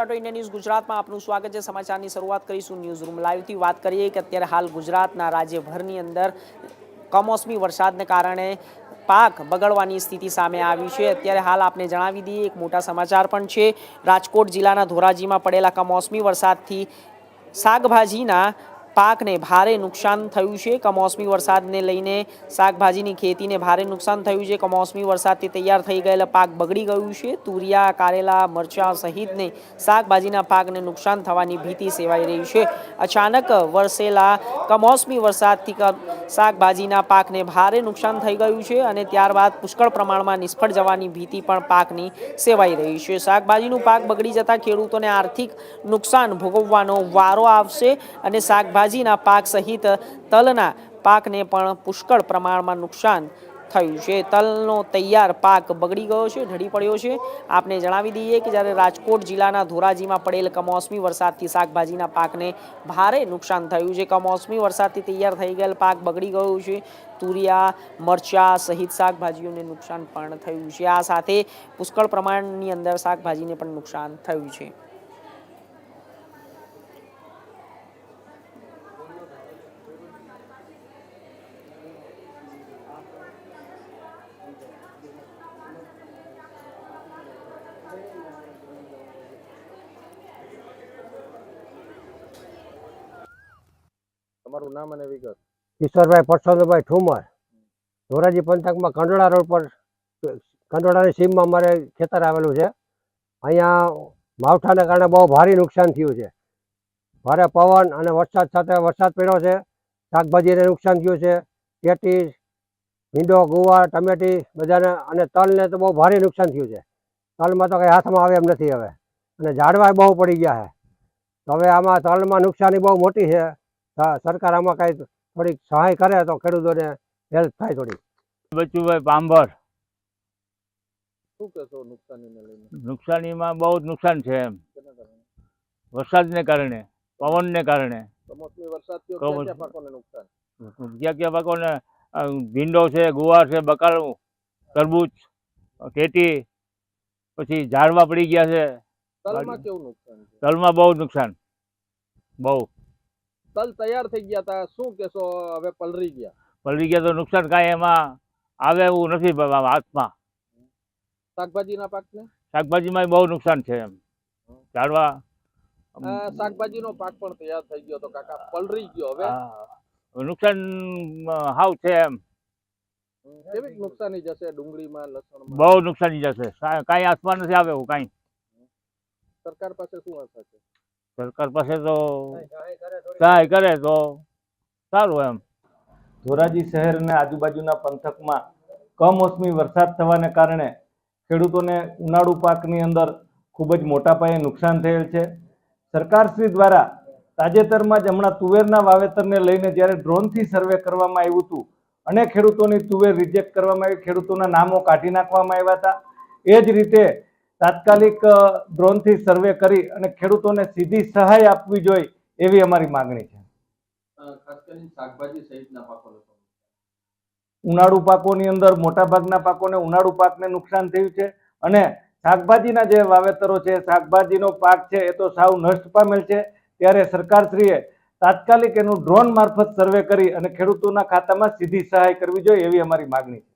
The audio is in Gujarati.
इंडिया न्यूज़ गुजरात में आपનું સ્વાગત છે। સમાચારની શરૂઆત કરીશું ન્યૂઝ રૂમ લાઈવથી। વાત કરીએ કે અત્યારે હાલ ગુજરાતના રાજ્યભરની અંદર કમોસમી વરસાદને કારણે પાક બગડવાની સ્થિતિ સામે આવી છે। અત્યારે હાલ આપને જણાવી દઈએ એક મોટા સમાચાર પણ છે। રાજકોટ જિલ્લાના ધોરાજીમાં પડેલા કમોસમી વરસાદથી શાકભાજીના પાકને ભારે નુકસાન થયું છે। કમોસમી વરસાદને લઈને શાકભાજીની ખેતીને ભારે નુકસાન થયું છે। કમોસમી વરસાદથી તૈયાર થઈ ગયેલા પાક બગડી ગયું છે। તુરિયા, કારેલા, મરચાં સહિતને શાકભાજીના પાકને નુકસાન થવાની ભીતિ સેવાઈ રહી છે। અચાનક વરસેલા કમોસમી વરસાદથી શાકભાજીના પાકને ભારે નુકસાન થઈ ગયું છે અને ત્યારબાદ પુષ્કળ પ્રમાણમાં નિષ્ફળ જવાની ભીતિ પણ પાકની સેવાઈ રહી છે। શાકભાજીનું પાક બગડી જતા ખેડૂતોને આર્થિક નુકસાન ભોગવવાનો વારો આવશે અને શાકભાજીના પાક સહિત તલના પાકને પણ પુષ્કળ પ્રમાણમાં નુકસાન થયું છે। તલનો તૈયાર પાક બગડી ગયો છે, ઢળી પડ્યો છે। આપને જણાવી દઈએ કે જ્યારે રાજકોટ જિલ્લાના ધોરાજીમાં પડેલ કમોસમી વરસાદથી શાકભાજીના પાકને ભારે નુકસાન થયું છે। કમોસમી વરસાદથી તૈયાર થઈ ગયેલ પાક બગડી ગયો છે। તુરિયા, મરચાં સહિત શાકભાજીઓને નુકસાન પણ થયું છે। આ સાથે પુષ્કળ પ્રમાણની અંદર શાકભાજીને પણ નુકસાન થયું છે। તમારું નામ અને વિગત? ઈશ્વરભાઈ પરસોત્તમભાઈ ઠુમર, ધોરાજી પંથકમાં કંડોળા રોડ પર કંડોળાની સીમમાં અમારે ખેતર આવેલું છે। અહીંયા માવઠાના કારણે બહુ ભારે નુકસાન થયું છે। ભારે પવન અને વરસાદ સાથે વરસાદ પડ્યો છે, શાકભાજીને નુકસાન થયું છે। પેટીસ, ભીંડો, ગુવાર, ટમેટી બધાને અને તલને તો બહુ ભારે નુકસાન થયું છે। તલમાં તો કંઈ હાથમાં આવે એમ નથી હવે, અને ઝાડવા બહુ પડી ગયા છે। તો હવે આમાં તલમાં નુકસાની બહુ મોટી છે। સરકાર આમાં કાંઈ થોડીક સહાય કરે તો ખેડૂતોને હેલ્પ થાય થોડી। બચુભાઈ પાંભર। શું કહેશો નુકસાનીને લઈને? નુકસાનીમાં બહુ જ નુકસાન છે એમ, વરસાદને કારણે, પવનને કારણે। કમોસમી વરસાદ થયો, ક્યાં ક્યાં પાકોને નુકસાન? ક્યાં પાકોને ભીંડો છે, ગુવાર છે, બકાલું, તરબૂચ, કેટી, પછી ઝાડવા પડી ગયા છે। તલમાં કેવું નુકસાન છે? તલમાં બહુ નુકસાન, બહુ। તલ તૈયાર થઈ ગયા હતા, શું કહેશો હવે પલળી ગયા? પલળી ગયા તો નુકસાન કાંઈ એમાં આવે એવું નથી હાથમાં। શાકભાજીના પાકને? શાકભાજીમાં બહુ નુકસાન છે એમ, ઝાડવા। શાકભાજીનો પાક પણ તૈયાર થઈ ગયો તો કાકા, પલળી ગયો, હવે નુકસાન હાવ છે એમ। કેવી નુકસાની જશે ડુંગળીમાં, લસણમાં? બહુ નુકસાની જશે, કાંઈ હાથમાં નથી આવે એવું કાંઈ। સરકાર પાસે શું આશા છે? સરકાર પાસે તો સહાય કરે તો સારું એમ। ધોરાજી શહેર અને આજુબાજુના પંથકમાં કમોસમી વરસાદ થવાને કારણે ખેડૂતોને ઉનાળુ પાકની અંદર ખૂબ જ મોટા પાયે નુકસાન થયેલ છે। સરકારશ્રી દ્વારા તાજેતરમાં જ હમણાં તુવેરના વાવેતરને લઈને જ્યારે ડ્રોનથી સર્વે કરવામાં આવ્યું હતું અને ખેડૂતોની તુવેર રિજેક્ટ કરવામાં આવી, ખેડૂતોના નામો કાઢી નાખવામાં આવ્યા હતા। એ જ રીતે તાત્કાલિક ડ્રોનથી સર્વે કરી અને ખેડૂતોને સીધી સહાય આપવી જોઈએ એવી અમારી માગણી છે। ખાસ કરીને શાકભાજી સહિતના પાકોને ઉનાળુ પાકોની અંદર મોટાભાગના પાકોને ઉનાળુ પાકને નુકસાન થયું છે અને શાકભાજીના જે વાવેતરો છે, શાકભાજીનો પાક છે એ તો સાવ નષ્ટ પામેલ છે। ત્યારે સરકારશ્રીએ તાત્કાલિક એનું ડ્રોન મારફત સર્વે કરી અને ખેડૂતોના ખાતામાં સીધી સહાય કરવી જોઈએ એવી અમારી માગણી છે।